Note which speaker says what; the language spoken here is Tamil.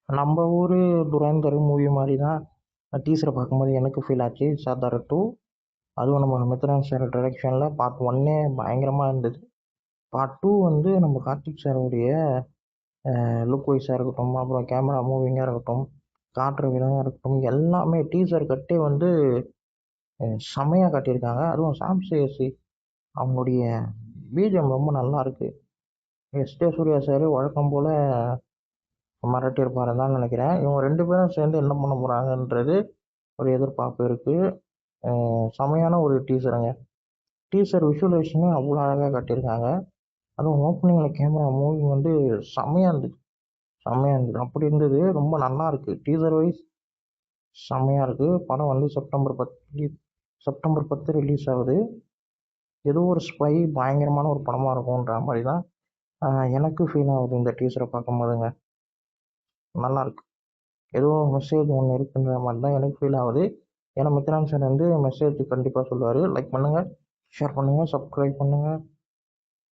Speaker 1: நம்ம ஊர் துரேந்தர் மூவி மாதிரி தான் டீசரை பார்க்கும்போது எனக்கு ஃபீல் ஆச்சு. சாதார 2 அதுவும் நம்ம மித்ரன் சார் டைரக்ஷனில் பார்ட் 1 பயங்கரமாக இருந்தது. பார்ட் 2 வந்து நம்ம கார்த்திக் சாருடைய லுக் வைஸாக இருக்கட்டும், அப்புறம் கேமரா மூவிங்காக இருக்கட்டும், காட்டுற விதமாக இருக்கட்டும், எல்லாமே டீசர் கட்டே வந்து செமையாக காட்டியிருக்காங்க. அதுவும் சாம்சேசி அவங்களுடைய பிஜிஎம் ரொம்ப நல்லா இருக்கு. எஸ்டே சூர்யா சார் வழக்கம் போல் மிரட்டியிருப்பாருன்னு தான் நினைக்கிறேன். இவங்க 2 பேரும் சேர்ந்து என்ன பண்ண போகிறாங்கன்றது ஒரு எதிர்பார்ப்பு இருக்குது. செமையான ஒரு டீசருங்க. டீசர் விஷுவலைசேஷனே அவ்வளோ அழகாக காட்டியிருக்காங்க. அதுவும் ஓப்பனிங்கில் கேமரா மூவிங் வந்து செமையாக இருந்துச்சு. செம்மையாக இருந்தது. அப்படி இருந்தது. ரொம்ப நல்லா இருக்குது. டீசர் வைஸ் செம்மையாக இருக்குது. படம் வந்து செப்டம்பர் 10 ரிலீஸ் ஆகுது. ஏதோ ஒரு ஸ்பை பயங்கரமான ஒரு படமாக இருக்கும்ன்ற மாதிரி தான் எனக்கு ஃபீல் ஆகுது இந்த டீசரை பார்க்கும்போதுங்க. நல்லாயிருக்கு. ஏதோ மெசேஜ் ஒன்று இருக்குன்ற மாதிரி தான் எனக்கு ஃபீல் ஆகுது. ஏன்னா மித்ரான் சார் வந்து மெசேஜ் கண்டிப்பாக சொல்லுவார். லைக் பண்ணுங்கள், ஷேர் பண்ணுங்கள், சப்ஸ்கிரைப் பண்ணுங்கள்.